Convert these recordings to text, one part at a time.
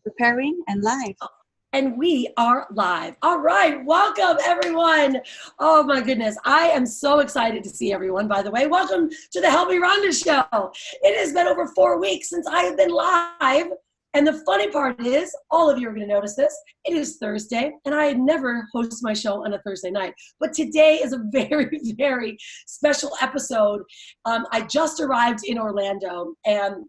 Preparing and live. And we are live. All right. Welcome, everyone. Oh, my goodness. I am so excited to see everyone, by the way. Welcome to the Me Rhonda Show. It has been over 4 weeks since I have been live. And the funny part is, all of you are going to notice this, it is Thursday, and I never host my show on a Thursday night. But today is a very, very special episode. I just arrived in Orlando, and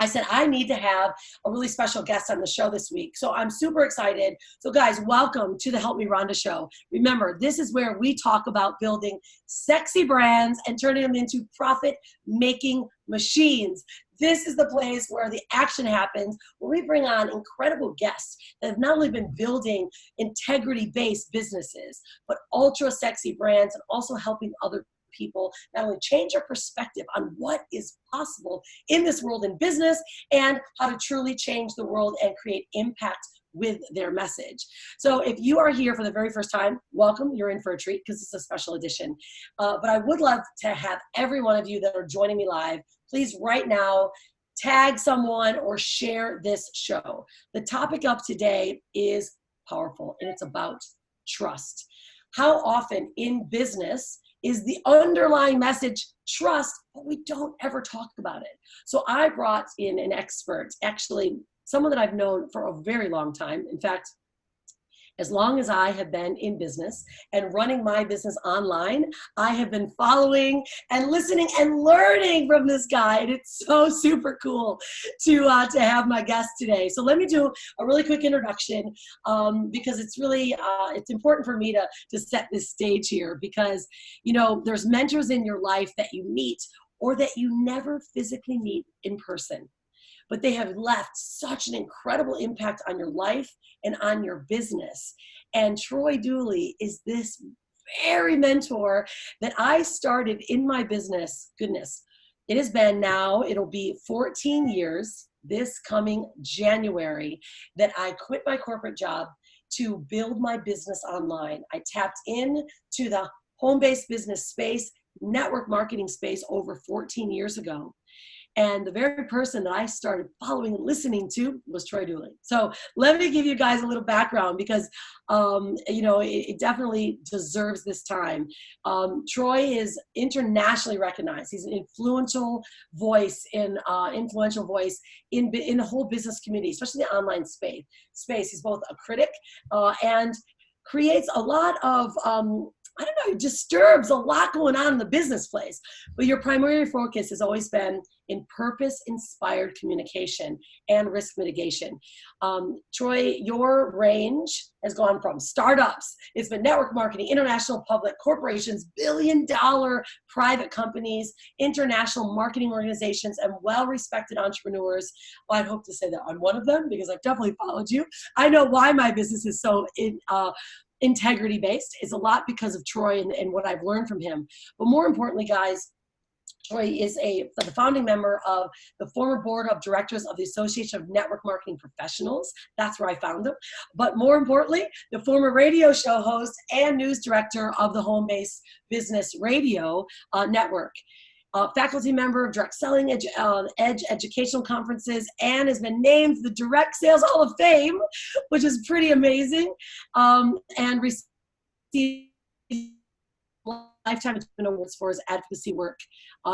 I said, I need to have a really special guest on the show this week. So I'm super excited. So guys, welcome to the Me Rhonda Show. Remember, this is where we talk about building sexy brands and turning them into profit-making machines. This is the place where the action happens, where we bring on incredible guests that have not only been building integrity-based businesses, but ultra sexy brands and also helping other people not only change their perspective on what is possible in this world in business and how to truly change the world and create impact with their message. So if you are here for the very first time, welcome. You're in for a treat because it's a special edition. But I would love to have every one of you that are joining me live, please right now tag someone or share this show. The topic of today is powerful, and it's about trust. How often in business is the underlying message trust, but we don't ever talk about it. So I brought in an expert, actually someone that I've known for a very long time. In fact, as long as I have been in business and running my business online, I have been following and listening and learning from this guy. And it's so super cool to have my guest today. So let me do a really quick introduction because it's really, it's important for me to set this stage here because, you know, there's mentors in your life that you meet or that you never physically meet in person, but they have left such an incredible impact on your life and on your business. And Troy Dooley is this very mentor that I started in my business. Goodness, it has been now, it'll be 14 years this coming January that I quit my corporate job to build my business online. I tapped into the home-based business space, network marketing space over 14 years ago. And the very person that I started following and listening to was Troy Dooley. So let me give you guys a little background because, you know, it definitely deserves this time. Troy is internationally recognized. He's an influential voice in the whole business community, especially the online space. He's both a critic and creates a lot of I don't know, it disturbs a lot going on in the business place. But your primary focus has always been in purpose-inspired communication and risk mitigation. Troy, your range has gone from startups, it's been network marketing, international public corporations, billion-dollar private companies, international marketing organizations, and well-respected entrepreneurs. Well, I'd hope to say that I'm one of them because I've definitely followed you. I know why my business is so integrity-based. It's a lot because of Troy and what I've learned from him. But more importantly, guys, Troy is the founding member of the former board of directors of the Association of Network Marketing Professionals. That's where I found him. But more importantly, the former radio show host and news director of the Home-Based Business Radio Network. Faculty member of Direct Selling Edge Educational Conferences, and has been named the Direct Sales Hall of Fame, which is pretty amazing, and received Lifetime Achievement Awards for his advocacy work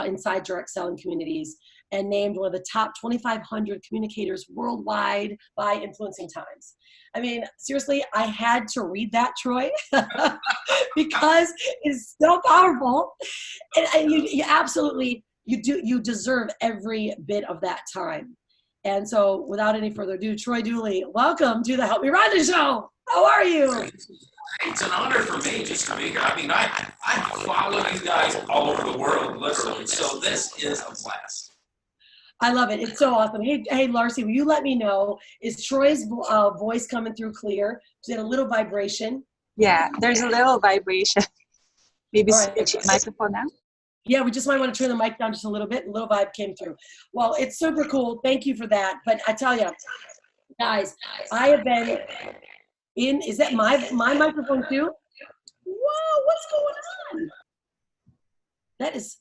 inside direct selling communities, and named one of the top 2,500 communicators worldwide by Influencing Times. I mean, seriously, I had to read that, Troy, because it's so powerful. And you absolutely, you deserve every bit of that time. And so without any further ado, Troy Dooley, welcome to the Me Rhonda Show. How are you? It's an honor for me just to be here. I mean, I follow you guys all over the world, literally. So this is a blast. I love it. It's so awesome. Hey, Larcy, will you let me know, is Troy's voice coming through clear? Is it a little vibration? Yeah, there's a little vibration. Maybe switch microphone now. Yeah, we just might want to turn the mic down just a little bit. A little vibe came through. Well, it's super cool. Thank you for that. But I tell you, guys, I have been in, is that my microphone too? Whoa, what's going on? That is,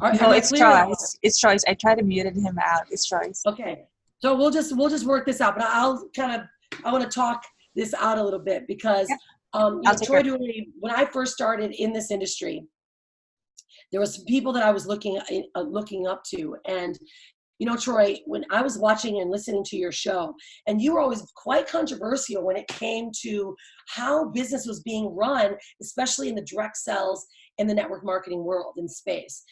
no, it's Troy's. It's Troy's. I tried to mute him out. It's Troy's. Okay. So we'll just work this out, but I want to talk this out a little bit because, Troy Dooley, when I first started in this industry, there was some people that I was looking up to. And, Troy, when I was watching and listening to your show, and you were always quite controversial when it came to how business was being run, especially in the direct sales and the network marketing world and space.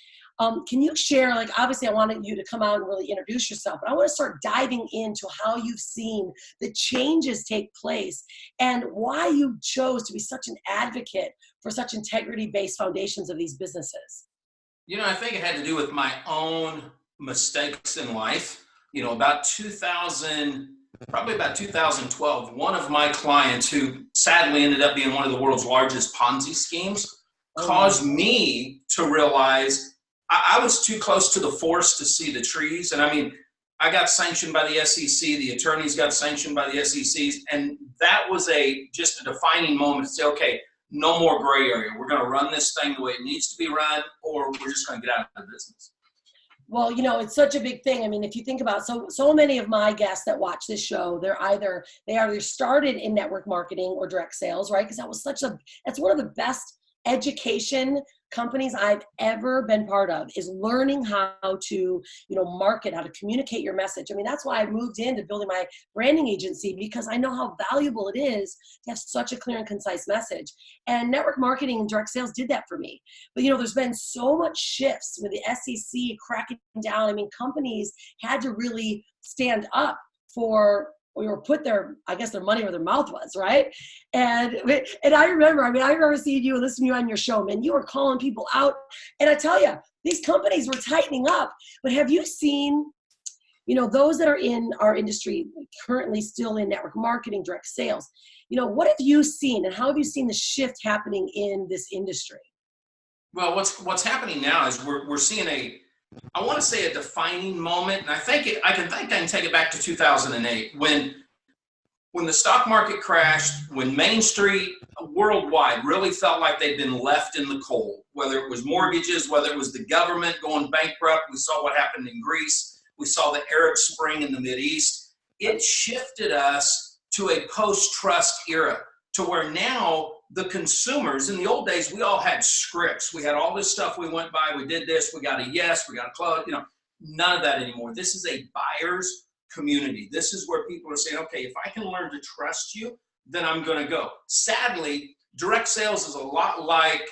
Can you share, obviously I wanted you to come out and really introduce yourself, but I want to start diving into how you've seen the changes take place and why you chose to be such an advocate for such integrity-based foundations of these businesses. I think it had to do with my own mistakes in life. About 2012, one of my clients, who sadly ended up being one of the world's largest Ponzi schemes, caused me to realize I was too close to the forest to see the trees. And I got sanctioned by the SEC. The attorneys got sanctioned by the SECs. And that was just a defining moment to say, okay, no more gray area. We're going to run this thing the way it needs to be run, or we're just going to get out of the business. Well, it's such a big thing. If you think about so many of my guests that watch this show, they either started in network marketing or direct sales, right? Because that's one of the best education companies I've ever been part of, is learning how to, market, how to communicate your message. That's why I moved into building my branding agency, because I know how valuable it is to have such a clear and concise message. And network marketing and direct sales did that for me. But, there's been so much shifts with the SEC cracking down. Companies had to really stand up for, or put their money where their mouth was, right? And I remember seeing you and listening to you on your show, man. You were calling people out. And I tell you, these companies were tightening up. But have you seen, those that are in our industry currently still in network marketing, direct sales, what have you seen and how have you seen the shift happening in this industry? Well, what's happening now is we're seeing I want to say a defining moment, and I can take it back to 2008 when the stock market crashed, when Main Street worldwide really felt like they'd been left in the cold, whether it was mortgages, whether it was the government going bankrupt. We saw what happened in Greece. We saw the Arab Spring in the Mideast. It shifted us to a post-trust era, to where now the consumers, in the old days, we all had scripts. We had all this stuff we went by. We did this. We got a yes. We got a close. None of that anymore. This is a buyer's community. This is where people are saying, okay, if I can learn to trust you, then I'm going to go. Sadly, direct sales is a lot like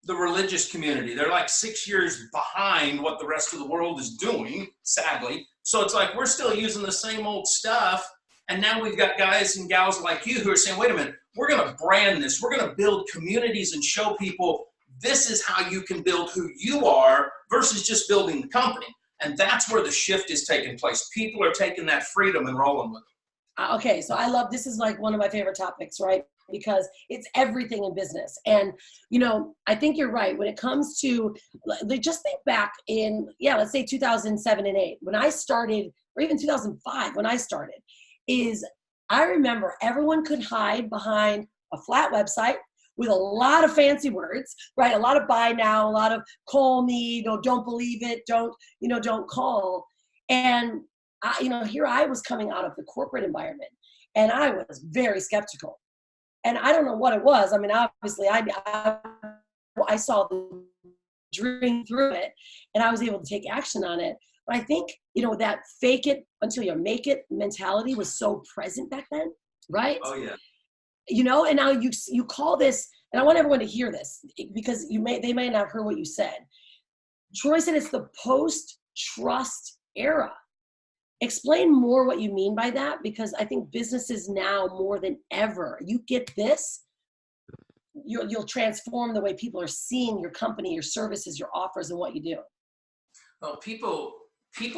the religious community. They're like 6 years behind what the rest of the world is doing, sadly. So it's like we're still using the same old stuff. And now we've got guys and gals like you who are saying, wait a minute, we're going to brand this. We're going to build communities and show people this is how you can build who you are versus just building the company. And that's where the shift is taking place. People are taking that freedom and rolling with it. Okay, so this is like one of my favorite topics, right? Because it's everything in business. And, I think you're right. When it comes to, just think back in, let's say 2007 and 8, when I started, or even 2005 when I started, I remember everyone could hide behind a flat website with a lot of fancy words, right? A lot of buy now, a lot of call me, don't believe it, don't call. And here I was coming out of the corporate environment and I was very skeptical. And I don't know what it was. Obviously I saw the dream through it and I was able to take action on it. But I think, that fake it until you make it mentality was so present back then, right? Oh, yeah. And now you call this, and I want everyone to hear this because they may not have heard what you said. Troy said it's the post-trust era. Explain more what you mean by that, because I think businesses now more than ever, you get this, you'll transform the way people are seeing your company, your services, your offers, and what you do. Well, people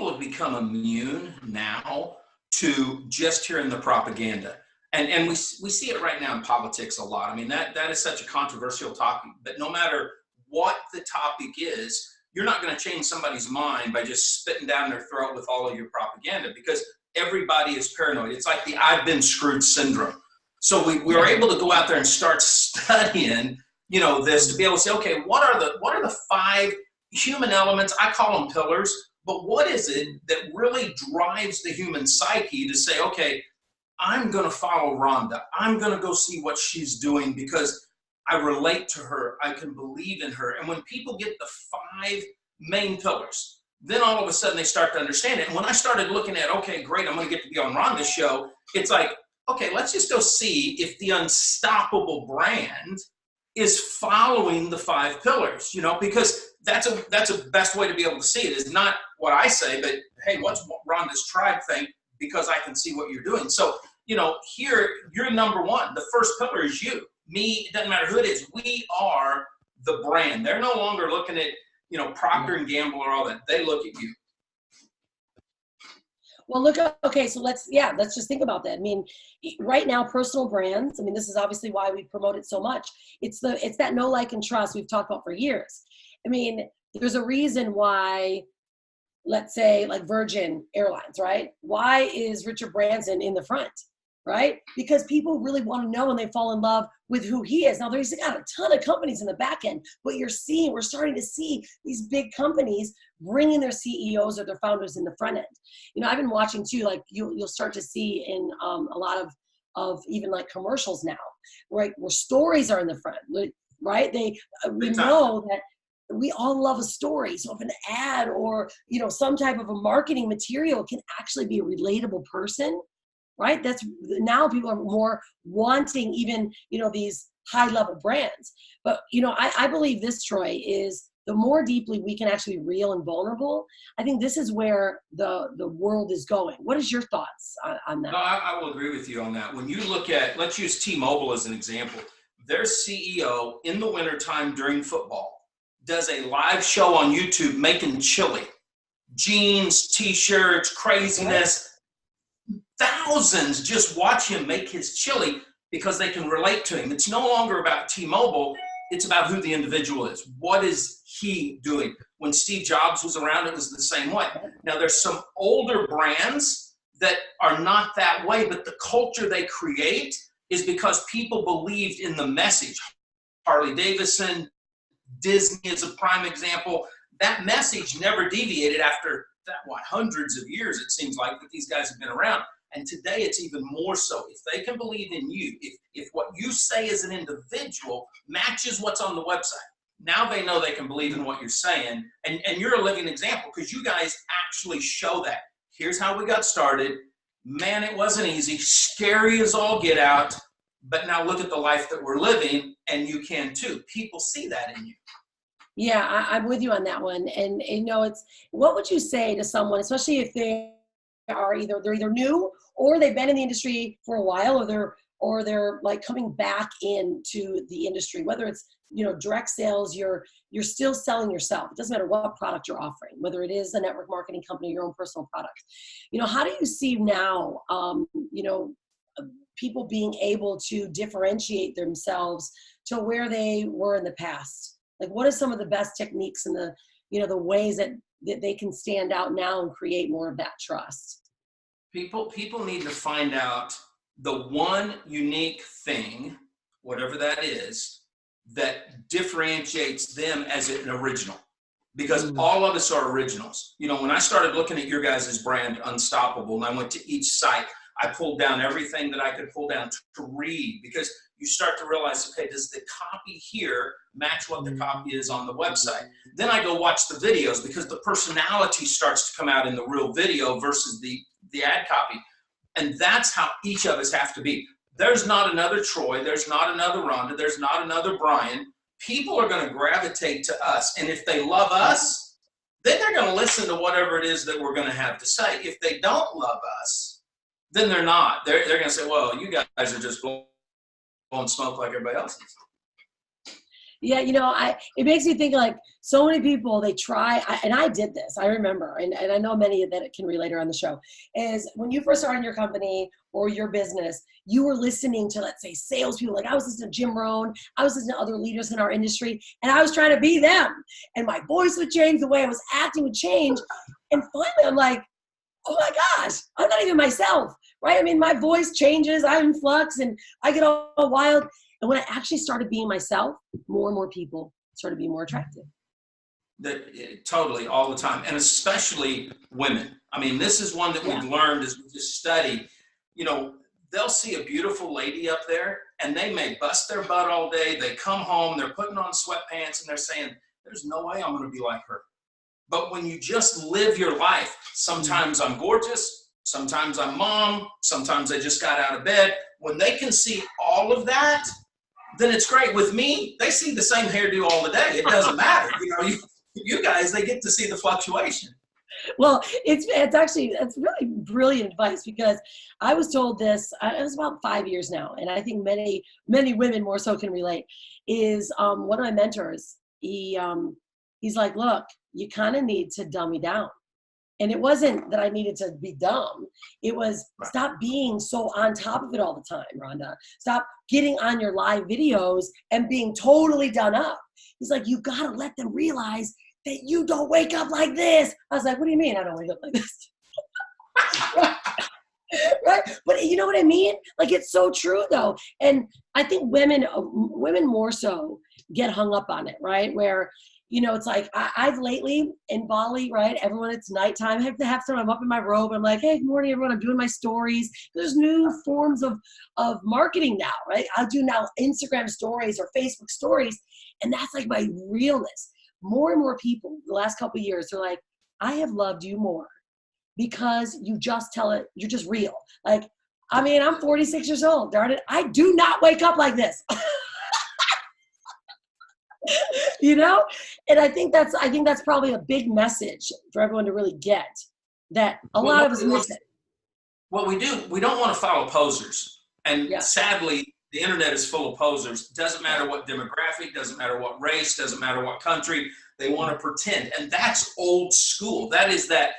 have become immune now to just hearing the propaganda. And we see it right now in politics a lot. That is such a controversial topic, but no matter what the topic is, you're not going to change somebody's mind by just spitting down their throat with all of your propaganda, because everybody is paranoid. It's like the I've been screwed syndrome. So we were able to go out there and start studying, this, to be able to say, okay, what are the 5 human elements? I call them pillars. but what is it that really drives the human psyche to say, okay, I'm going to follow Rhonda. I'm going to go see what she's doing because I relate to her. I can believe in her. And when people get the 5 main pillars, then all of a sudden they start to understand it. And when I started looking at, okay, great, I'm going to get to be on Rhonda's show, it's like, okay, let's just go see if the unstoppable brand is following the 5 pillars, because that's a best way to be able to see it is not what I say, but hey, what's Rhonda's tribe think? Because I can see what you're doing. So, here you're number 1. The first pillar is you. Me, it doesn't matter who it is. We are the brand. They're no longer looking at, Procter and Gamble or all that. They look at you. Well, okay, so let's just think about that. I mean, right now, personal brands, this is obviously why we promote it so much. It's that know, like, and trust we've talked about for years. There's a reason why, let's say, like Virgin Airlines, right? Why is Richard Branson in the front, right? Because people really want to know and they fall in love with who he is. Now, there's got a ton of companies in the back end, but we're starting to see these big companies bringing their CEOs or their founders in the front end. I've been watching too, like you'll start to see in a lot of even like commercials now, right? Where stories are in the front, right? We know that we all love a story. So if an ad or, some type of a marketing material can actually be a relatable person, right? That's now people are more wanting even, these high level brands. But, I believe this, Troy, is the more deeply we can actually be real and vulnerable. I think this is where the world is going. What is your thoughts on that? No, I will agree with you on that. When you look at, let's use T-Mobile as an example. Their CEO in the wintertime during football does a live show on YouTube making chili, jeans, t-shirts, craziness. Thousands just watch him make his chili because they can relate to him. It's no longer about T-Mobile. It's about who the individual is. What is he doing? When Steve Jobs was around, it was the same way. Now, there's some older brands that are not that way, but the culture they create is because people believed in the message. Harley Davidson, Disney is a prime example. That message never deviated after hundreds of years, it seems like, that these guys have been around. And today it's even more so. If they can believe in you, if what you say as an individual matches what's on the website, now they know they can believe in what you're saying. And you're a living example because you guys actually show that. Here's how we got started. Man, it wasn't easy. Scary as all get out. But now look at the life that we're living, and you can too. People see that in you. Yeah, I'm with you on that one. And it's, what would you say to someone, especially if they're either new or they've been in the industry for a while, or they're like coming back into the industry, whether it's, direct sales, you're still selling yourself. It doesn't matter what product you're offering, whether it is a network marketing company, your own personal product. How do you see now, people being able to differentiate themselves to where they were in the past? Like, what are some of the best techniques and the ways that they can stand out now and create more of that trust? People need to find out the one unique thing, whatever that is, that differentiates them as an original. Because all of us are originals. When I started looking at your guys' brand, Unstoppable, and I went to each site, I pulled down everything that I could pull down to read, because you start to realize, okay, does the copy here match what the copy is on the website? Then I go watch the videos, because the personality starts to come out in the real video versus the ad copy. And that's how each of us have to be. There's not another Troy. There's not another Rhonda. There's not another Brian. People are going to gravitate to us. And if they love us, then they're going to listen to whatever it is that we're going to have to say. If they don't love us, then they're not. They're going to say, well, you guys are just blowing smoke like everybody else is. Yeah, it makes me think, like, so many people, they try, and I did this, I remember, and I know many that can relate on the show, is when you first started your company or your business, you were listening to, let's say, salespeople. Like, I was listening to Jim Rohn, I was listening to other leaders in our industry, and I was trying to be them. And my voice would change, the way I was acting would change. And finally, I'm like, oh my gosh, I'm not even myself, right? My voice changes, I'm in flux, and I get all wild. And when I actually started being myself, more and more people started being more attractive. Totally, all the time, and especially women. I mean, this is one that we've learned as we just study. You know, they'll see a beautiful lady up there, and they may bust their butt all day. They come home, they're putting on sweatpants, and they're saying, there's no way I'm going to be like her. But when you just live your life, sometimes I'm gorgeous, sometimes I'm mom, sometimes I just got out of bed. When they can see all of that, then it's great. With me, they see the same hairdo all the day. It doesn't matter. You know, you guys, they get to see the fluctuation. Well, it's really brilliant advice, because I was told this, it was about 5 years now, and I think many women more so can relate, is one of my mentors, he's like, look, you kind of need to dumb me down. And it wasn't that I needed to be dumb. It was, stop being so on top of it all the time, Rhonda. Stop getting on your live videos and being totally done up. He's like, you got to let them realize that you don't wake up like this. I was like, what do you mean I don't wake up like this? Right? But you know what I mean? Like, it's so true though. And I think women more so get hung up on it, right? Where, you know, it's like, I've lately in Bali, right? Everyone, it's nighttime. I have to have some, I'm up in my robe. I'm like, hey, good morning, everyone. I'm doing my stories. There's new forms of marketing now, right? I'll do now Instagram stories or Facebook stories. And that's like my realness. More and more people the last couple of years are like, I have loved you more because you just tell it, you're just real. Like, I mean, I'm 46 years old, darn it. I do not wake up like this. You know? And I think that's probably a big message for everyone to really get, that a lot of us miss it. What we do, we don't want to follow posers. And sadly, the internet is full of posers. Doesn't matter what demographic, doesn't matter what race, doesn't matter what country. They want to pretend. And that's old school. That is that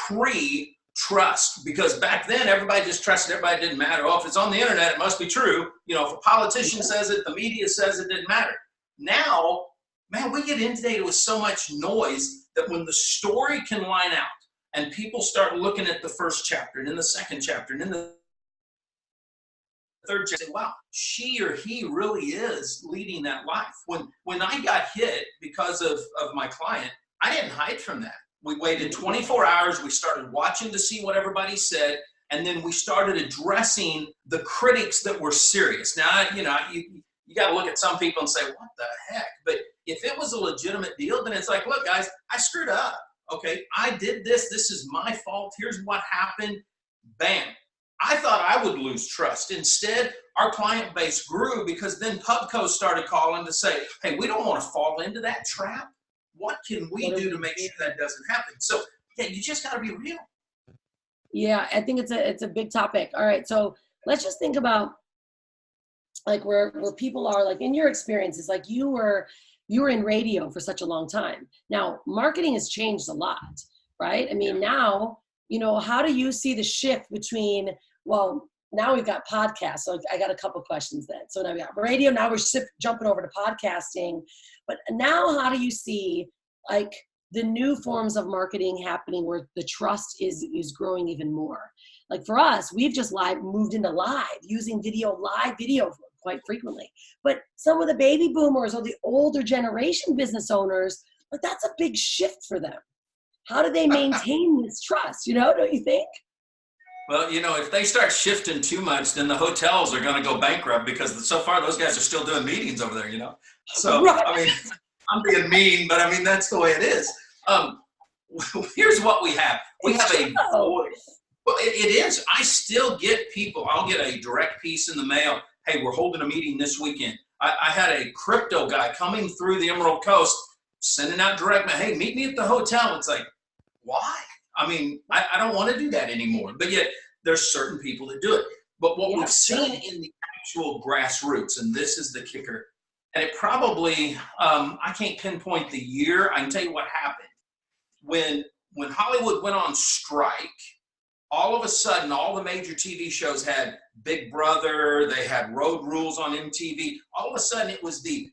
pre-trust. Because back then, everybody just trusted everybody. It didn't matter. Oh, if it's on the internet, it must be true. You know, if a politician says it, the media says it, didn't matter. Now, man, we get inundated with so much noise that when the story can line out and people start looking at the first chapter and in the second chapter and in the third chapter, say, wow, she or he really is leading that life. When I got hit because of my client, I didn't hide from that. We waited 24 hours. We started watching to see what everybody said. And then we started addressing the critics that were serious. Now, you know, you got to look at some people and say, what the heck? But if it was a legitimate deal, then it's like, look, guys, I screwed up. Okay, I did this. This is my fault. Here's what happened. Bam. I thought I would lose trust. Instead, our client base grew because then Pubco started calling to say, hey, we don't want to fall into that trap. What can we do to make sure that doesn't happen? So, yeah, you just got to be real. Yeah, I think it's a big topic. All right, so let's just think about like where people are, like in your experiences, like you were in radio for such a long time. Now, marketing has changed a lot, right? I mean, now, you know, how do you see the shift between, well, now we've got podcasts. So I got a couple questions then. So now we got radio, now we're jumping over to podcasting. But now how do you see like the new forms of marketing happening where the trust is growing even more? Like for us, we've just moved into live, using live video quite frequently. But some of the baby boomers or the older generation business owners, like that's a big shift for them. How do they maintain this trust? You know, don't you think? Well, you know, if they start shifting too much, then the hotels are going to go bankrupt because so far those guys are still doing meetings over there, you know? So, right. I mean, I'm being mean, but I mean, that's the way it is. Here's what we have. We have a voice. Well, it is. I still get people. I'll get a direct piece in the mail. Hey, we're holding a meeting this weekend. I had a crypto guy coming through the Emerald Coast, sending out direct mail. Hey, meet me at the hotel. It's like, why? I mean, I don't want to do that anymore. But yet, there's certain people that do it. But what we've seen in the actual grassroots, and this is the kicker, and it probably, I can't pinpoint the year. I can tell you what happened. When Hollywood went on strike, all of a sudden, all the major TV shows had Big Brother. They had Road Rules on MTV. All of a sudden, it was the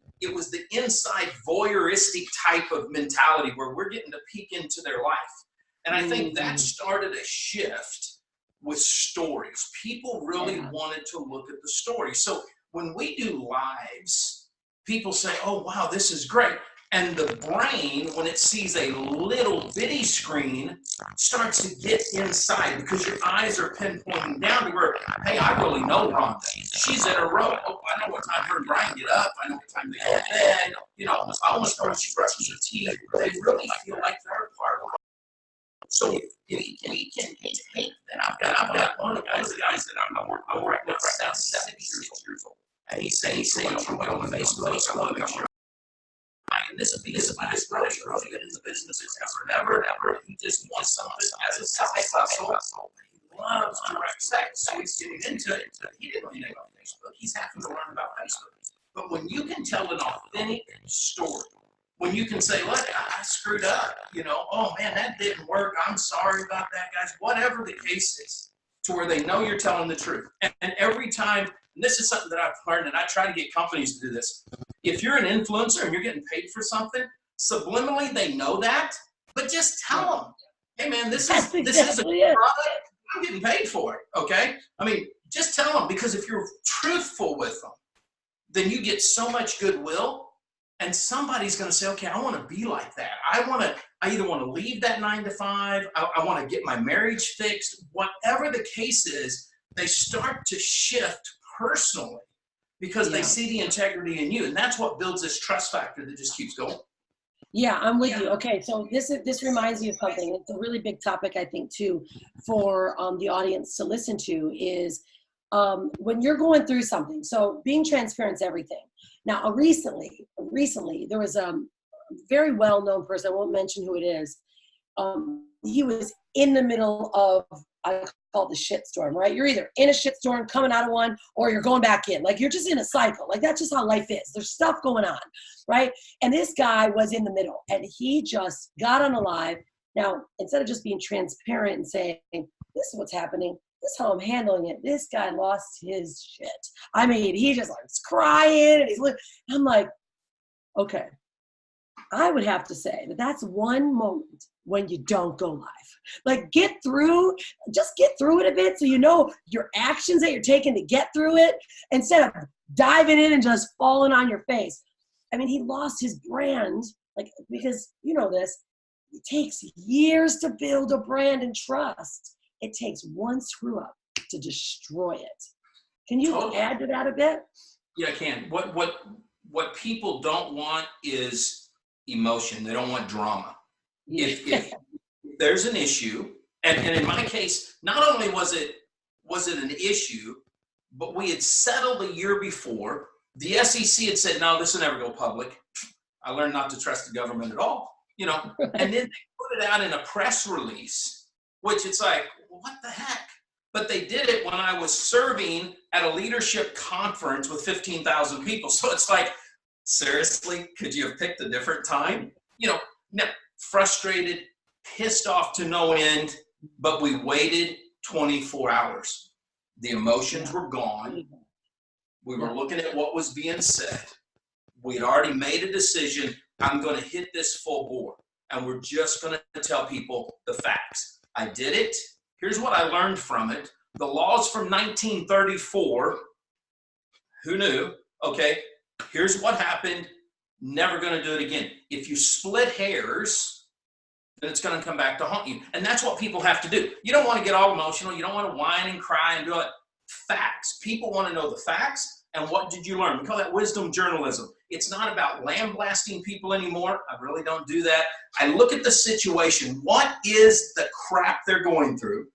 inside voyeuristic type of mentality where we're getting to peek into their life. And I think that started a shift with stories. People really wanted to look at the story. So when we do lives, people say, oh, wow, this is great. And the brain, when it sees a little bitty screen, starts to get inside because your eyes are pinpointing down to where, hey, I really know Rhonda. She's in a row. Oh, I know what time her and Brian get up. I know what time they go to bed. You know, I almost know when she brushes her teeth. They really feel like they're a part of it. So if we can take, then I've got one of the guys that I'm working with right now, 76 years old. And he's saying, I'm going on Facebook, I want to make sure. And this is because my brother really good in the business forever. He just wants something as a side hustle. He loves direct sex, so he's getting into it. He didn't really know about Facebook. He's having to learn about Facebook. But when you can tell an authentic story, when you can say, look, I screwed up, you know, oh man, that didn't work. I'm sorry about that, guys. Whatever the case is, to where they know you're telling the truth. And every time, and this is something that I've learned, and I try to get companies to do this. If you're an influencer and you're getting paid for something, subliminally they know that, but just tell them, hey man, this is a product. I'm getting paid for it. Okay. I mean, just tell them, because if you're truthful with them, then you get so much goodwill, and somebody's going to say, okay, I want to be like that. I either want to leave that 9 to 5. I want to get my marriage fixed. Whatever the case is, they start to shift personally because they see the integrity in you. And that's what builds this trust factor that just keeps going. Yeah, I'm with you. Okay, so this reminds me of something. It's a really big topic, I think, too, for the audience to listen to is when you're going through something. So being transparent is everything. Now, recently, there was a very well-known person. I won't mention who it is. He was in the middle of, I call it the shit storm, right? You're either in a shit storm, coming out of one, or you're going back in. Like, you're just in a cycle. Like, that's just how life is. There's stuff going on, right? And this guy was in the middle, and he just got on a live. Now, instead of just being transparent and saying, this is what's happening, this is how I'm handling it, this guy lost his shit. I mean, he just like crying, and I'm like, okay. I would have to say that that's one moment when you don't go live. Like, just get through it a bit so you know your actions that you're taking to get through it instead of diving in and just falling on your face. I mean, he lost his brand, like, because you know this, it takes years to build a brand and trust. It takes one screw up to destroy it. Can you add to that a bit? Yeah, I can. What people don't want is emotion. They don't want drama. Yeah. If there's an issue, and in my case, not only was it an issue, but we had settled a year before. The SEC had said, no, this will never go public. I learned not to trust the government at all, you know. And then they put it out in a press release, which it's like, what the heck? But they did it when I was serving at a leadership conference with 15,000 people. So it's like, seriously, could you have picked a different time? You know, now, frustrated, pissed off to no end, but we waited 24 hours. The emotions were gone. We were looking at what was being said. We had already made a decision. I'm going to hit this full bore, and we're just going to tell people the facts. I did it. Here's what I learned from it. The laws from 1934, who knew? Okay. Here's what happened. Never going to do it again. If you split hairs, then it's going to come back to haunt you. And that's what people have to do. You don't want to get all emotional. You don't want to whine and cry and do it. Facts. People want to know the facts. And what did you learn? We call that wisdom journalism. It's not about lambasting people anymore. I really don't do that. I look at the situation. What is the crap they're going through?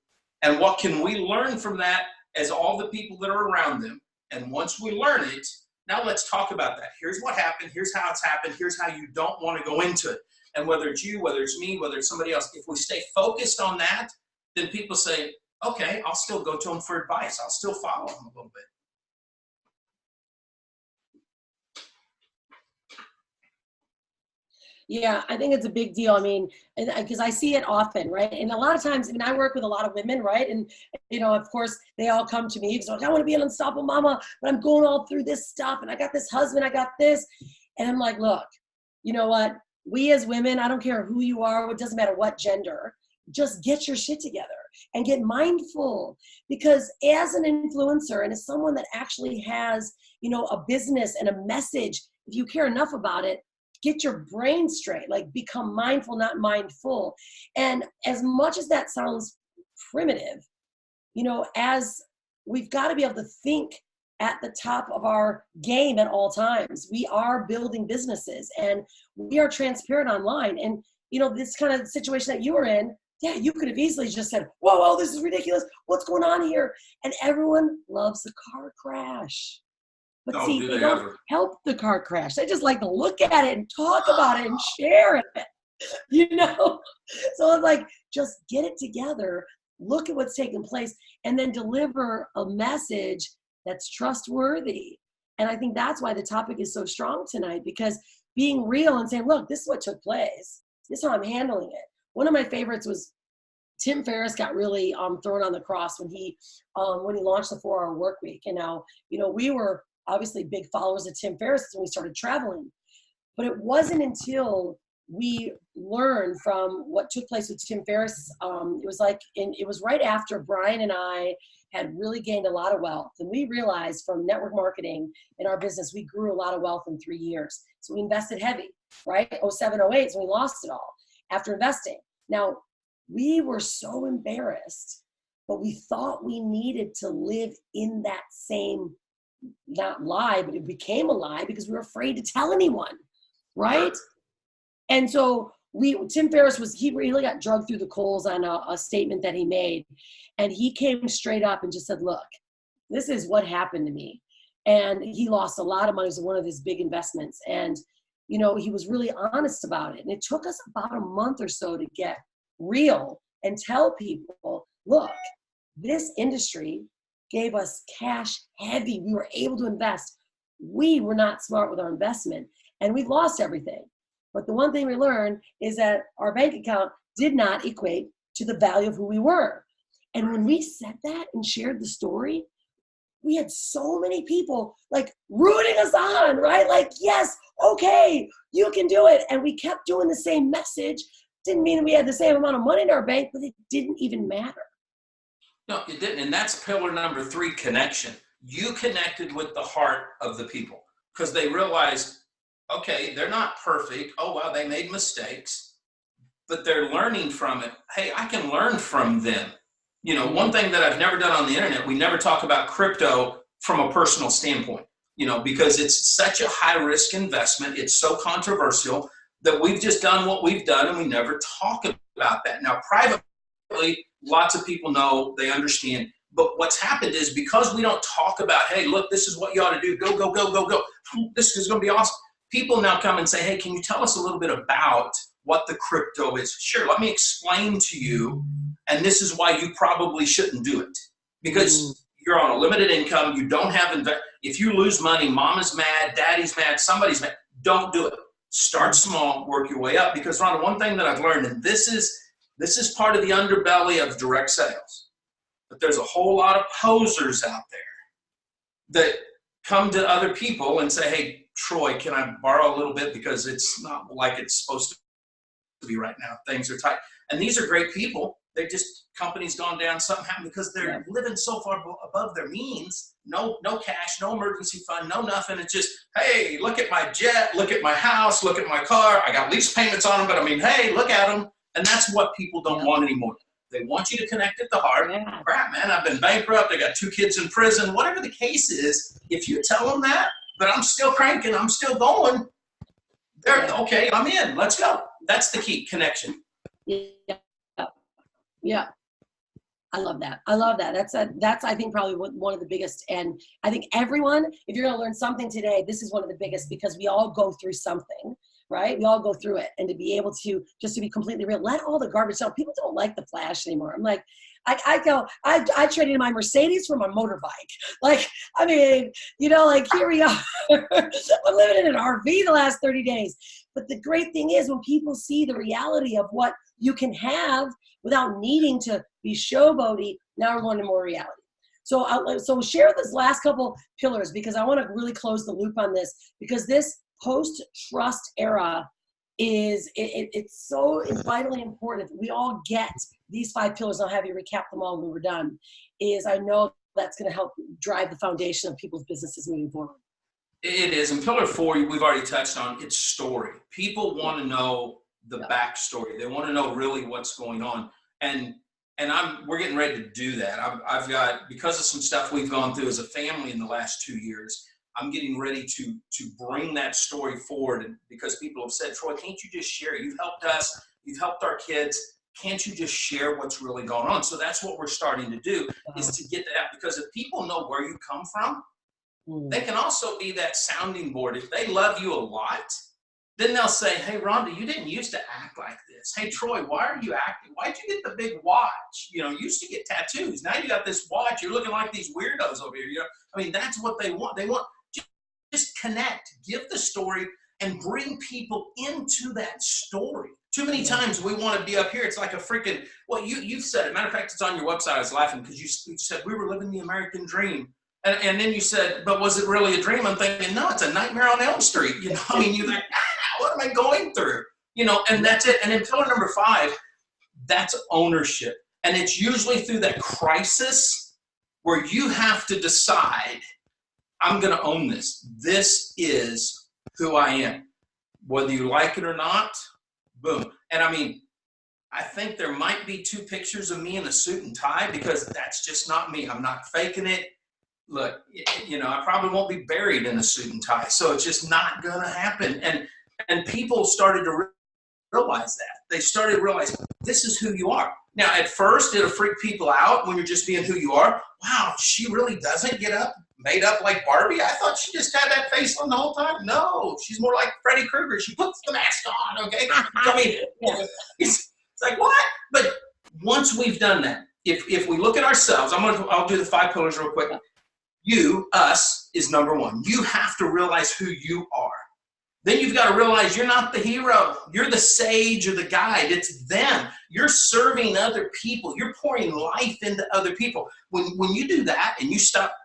And what can we learn from that as all the people that are around them? And once we learn it, now let's talk about that. Here's what happened. Here's how it's happened. Here's how you don't want to go into it. And whether it's you, whether it's me, whether it's somebody else, if we stay focused on that, then people say, okay, I'll still go to them for advice. I'll still follow them a little bit. Yeah, I think it's a big deal. I mean, because I see it often, right? And a lot of times, I mean, I work with a lot of women, right? And, you know, of course, they all come to me because I want to be an unstoppable mama, but I'm going all through this stuff. And I got this husband, I got this. And I'm like, look, you know what? We as women, I don't care who you are, it doesn't matter what gender, just get your shit together and get mindful. Because as an influencer and as someone that actually has, you know, a business and a message, if you care enough about it, get your brain straight, like become mindful, not mindful. And as much as that sounds primitive, you know, as we've got to be able to think at the top of our game at all times. We are building businesses and we are transparent online. And, you know, this kind of situation that you were in, yeah, you could have easily just said, whoa, this is ridiculous. What's going on here? And everyone loves the car crash. But see, they don't help the car crash. They just like to look at it and talk about it and share it, you know? So it's like, just get it together, look at what's taking place, and then deliver a message that's trustworthy. And I think that's why the topic is so strong tonight, because being real and saying, look, this is what took place. This is how I'm handling it. One of my favorites was Tim Ferriss got really thrown on the cross when he launched the 4-Hour Work Week. And now, you know, we were obviously big followers of Tim Ferriss when we started traveling. But it wasn't until we learned from what took place with Tim Ferriss, it was right after Brian and I had really gained a lot of wealth. And we realized from network marketing in our business, we grew a lot of wealth in 3 years. So we invested heavy, right? 07, 08, so we lost it all after investing. Now, we were so embarrassed, but we thought we needed to live in that same, not lie, but it became a lie because we were afraid to tell anyone, right? And so Tim Ferriss he really got drugged through the coals on a statement that he made. And he came straight up and just said, look, this is what happened to me. And he lost a lot of money. It was one of his big investments. And, you know, he was really honest about it. And it took us about a month or so to get real and tell people, look, this industry gave us cash heavy. We were able to invest. We were not smart with our investment and we've lost everything. But the one thing we learned is that our bank account did not equate to the value of who we were. And when we said that and shared the story, we had so many people like rooting us on, right? Like, yes, okay, you can do it. And we kept doing the same message. Didn't mean we had the same amount of money in our bank, but it didn't even matter. No, it didn't. And that's pillar number 3, connection. You connected with the heart of the people because they realized, okay, they're not perfect. Oh, wow, they made mistakes, but they're learning from it. Hey, I can learn from them. You know, one thing that I've never done on the internet, we never talk about crypto from a personal standpoint, you know, because it's such a high risk investment. It's so controversial that we've just done what we've done and we never talk about that. Now, privately, lots of people know, they understand. But what's happened is because we don't talk about, hey, look, this is what you ought to do. Go, go, go, go, go. This is going to be awesome. People now come and say, hey, can you tell us a little bit about what the crypto is? Sure, let me explain to you. And this is why you probably shouldn't do it. Because you're on a limited income. You don't have, if you lose money, mama's mad, daddy's mad, somebody's mad. Don't do it. Start small, work your way up. Because Rhonda, one thing that I've learned, and this is part of the underbelly of direct sales, but there's a whole lot of posers out there that come to other people and say, hey, Troy, can I borrow a little bit because it's not like it's supposed to be right now. Things are tight. And these are great people. They just, company's gone down, something happened because they're living so far above their means. No cash, no emergency fund, no nothing. It's just, hey, look at my jet, look at my house, look at my car. I got lease payments on them, but I mean, hey, look at them. And that's what people don't want anymore. They want you to connect at the heart. Yeah. Crap, man, I've been bankrupt. I got 2 kids in prison. Whatever the case is, if you tell them that, but I'm still cranking, I'm still going, they're okay, I'm in, let's go. That's the key, connection. Yeah. I love that. I love that. That's I think probably one of the biggest. And I think everyone, if you're going to learn something today, this is one of the biggest because we all go through something, right? We all go through it. And to be able to, just to be completely real, let all the garbage out. People don't like the flash anymore. I'm like, I traded in my Mercedes for my motorbike. Like, I mean, you know, like here we are. I'm living in an RV the last 30 days. But the great thing is when people see the reality of what you can have without needing to be showboaty, now we're going to more reality. So share this last couple pillars because I want to really close the loop on this because this post-trust era it's vitally important. If we all get these 5 pillars, I'll have you recap them all when we're done, I know that's going to help drive the foundation of people's businesses moving forward. It is. And pillar 4, we've already touched on, it's story. People want to know the backstory. They want to know really what's going on. And we're getting ready to do that. I've got, because of some stuff we've gone through as a family in the last 2 years, I'm getting ready to bring that story forward. And because people have said, Troy, can't you just share? You've helped us. You've helped our kids. Can't you just share what's really going on? So that's what we're starting to do, is to get that out. Because if people know where you come from, they can also be that sounding board. If they love you a lot, then they'll say, hey, Rhonda, you didn't used to act like this. Hey, Troy, why are you acting? Why'd you get the big watch? You used to get tattoos. Now you got this watch. You're looking like these weirdos over here. I mean, that's what they want. They want just connect, give the story, and bring people into that story. Too many times we want to be up here. It's like a freaking, well, you've said it. Matter of fact, it's on your website. I was laughing because you said we were living the American dream. And then you said, but was it really a dream? I'm thinking, no, it's a nightmare on Elm Street. I mean, you're like, what am I going through? And that's it. And then pillar number 5, that's ownership. And it's usually through that crisis where you have to decide, I'm going to own this. This is who I am. Whether you like it or not, boom. And I mean, I think there might be 2 pictures of me in a suit and tie, because that's just not me. I'm not faking it. Look, I probably won't be buried in a suit and tie, so it's just not going to happen. And people started to realize that. They started to realize this is who you are. Now, at first, it'll freak people out when you're just being who you are. Wow, she really doesn't get up, made up like Barbie? I thought she just had that face on the whole time. No, she's more like Freddy Krueger. She puts the mask on, okay? I mean, it's like, what? But once we've done that, if we look at ourselves, I'll do the 5 pillars real quick. You, us, is number 1. You have to realize who you are. Then you've got to realize you're not the hero. You're the sage or the guide. It's them. You're serving other people. You're pouring life into other people. When you do that and you stop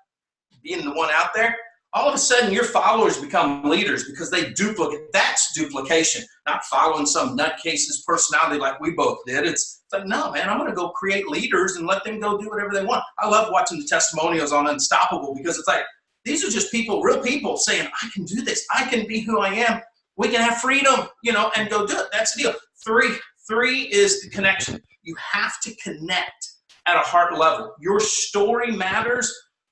being the one out there, all of a sudden your followers become leaders because they duplicate. That's duplication, not following some nutcase's personality like we both did. It's like, no, man, I'm going to go create leaders and let them go do whatever they want. I love watching the testimonials on Unstoppable, because it's like, these are just people, real people saying, I can do this. I can be who I am. We can have freedom, and go do it. That's the deal. 3 is the connection. You have to connect at a heart level. Your story matters.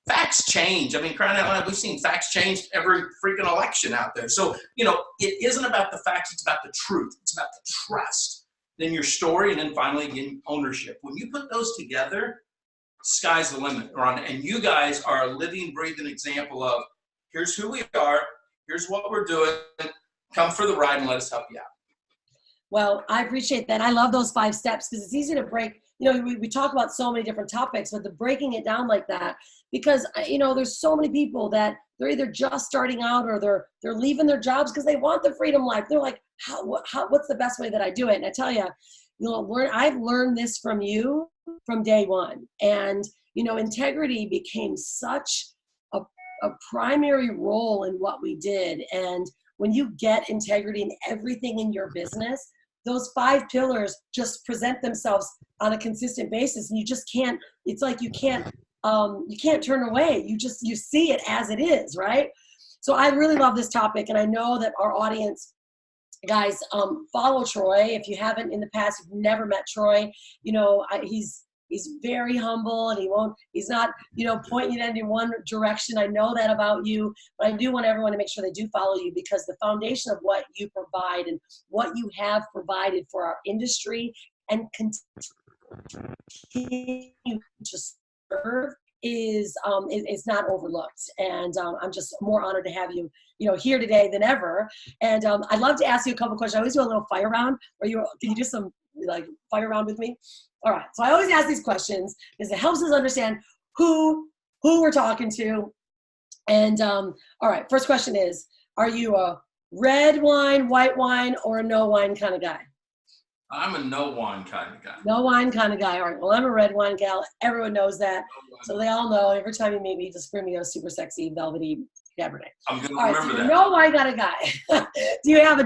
Facts change. I mean, crying out loud, we've seen facts change every freaking election out there. So, it isn't about the facts. It's about the truth. It's about the trust. Then your story, and then finally, again, ownership. When you put those together, sky's the limit, Rhonda. And you guys are a living, breathing example of, here's who we are. Here's what we're doing. Come for the ride and let us help you out. Well, I appreciate that. I love those 5 steps, because it's easy to break. We talk about so many different topics, but the breaking it down like that, because, there's so many people that they're either just starting out or they're leaving their jobs because they want the freedom life. They're like, what's the best way that I do it? And I tell you, I've learned this from you from day one. And, integrity became such a primary role in what we did. And when you get integrity in everything in your business, those 5 pillars just present themselves on a consistent basis, and you just can't, it's like you can't turn away. You see it as it is, right? So I really love this topic, and I know that our audience, guys, follow Troy. If you haven't in the past, you've never met Troy, he's very humble, and he's not, pointing it in one direction. I know that about you, but I do want everyone to make sure they do follow you, because the foundation of what you provide and what you have provided for our industry and continue to serve is not overlooked. And I'm just more honored to have you, here today than ever. And I'd love to ask you a couple questions. I always do a little fire round. Can you do some fire round with me? All right. So I always ask these questions because it helps us understand who we're talking to. And all right, first question is, are you a red wine, white wine, or a no wine kind of guy? I'm a no wine kind of guy. No wine kind of guy. All right. Well, I'm a red wine gal. Everyone knows that. So they all know. Every time you meet me, just bring me a super sexy velvety Cabernet. I'm going to remember that. No wine kind of guy. Do you have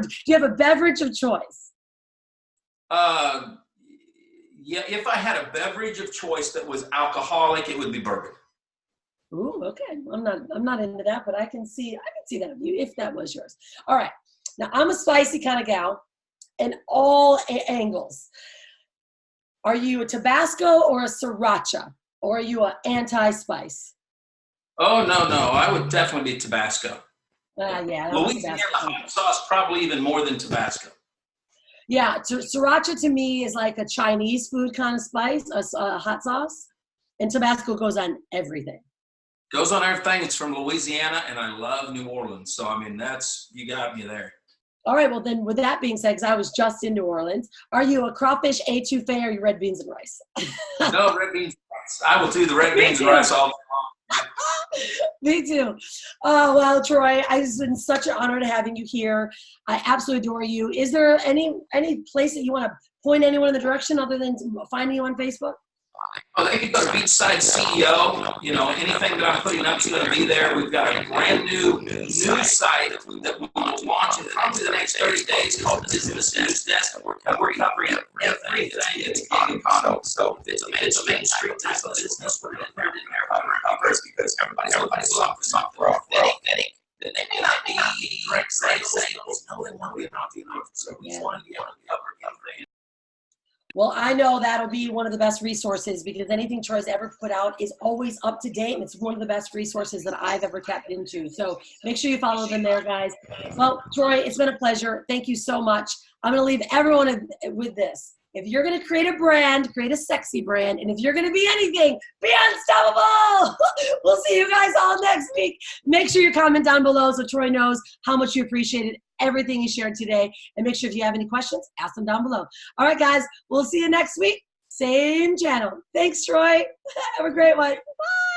a beverage of choice? Yeah. If I had a beverage of choice that was alcoholic, it would be bourbon. Ooh, okay. I'm not into that, but I can see that of you if that was yours. All right. Now I'm a spicy kind of gal in all angles. Are you a Tabasco or a Sriracha? Or are you an anti-spice? Oh, no. I would definitely be Tabasco. Yeah. Louisiana hot sauce, probably even more than Tabasco. Yeah, Sriracha to me is like a Chinese food kind of spice, a hot sauce. And Tabasco goes on everything. Goes on everything. It's from Louisiana, and I love New Orleans. So, I mean, you got me there. All right, well then with that being said, because I was just in New Orleans, are you a crawfish etouffee or are you red beans and rice? No, red beans and rice. I will do the red beans and rice all day long. Me too. Oh, well, Troy, it's been such an honor to having you here. I absolutely adore you. Is there any place that you want to point anyone in the direction other than finding you on Facebook? Well, they can go to Beachside CEO. You know, anything that I'm putting up is going to be there. We've got a brand new news site that we want to launch in the next 30 days called the Business News Desk. We're covering everything that's in condo. So if it's a Main Street type of business, we're going to cover it because everybody's looking for something authentic. Then they may not be direct sales. No, they want to be an authentic. So we want to be able to cover everything. Well, I know that'll be one of the best resources because anything Troy's ever put out is always up to date, and it's one of the best resources that I've ever tapped into. So make sure you follow them there, guys. Well, Troy, it's been a pleasure. Thank you so much. I'm going to leave everyone with this. If you're going to create a brand, create a sexy brand. And if you're going to be anything, be unstoppable. We'll see you guys all next week. Make sure you comment down below so Troy knows how much you appreciated everything he shared today. And make sure if you have any questions, ask them down below. All right, guys, we'll see you next week. Same channel. Thanks, Troy. Have a great one. Bye.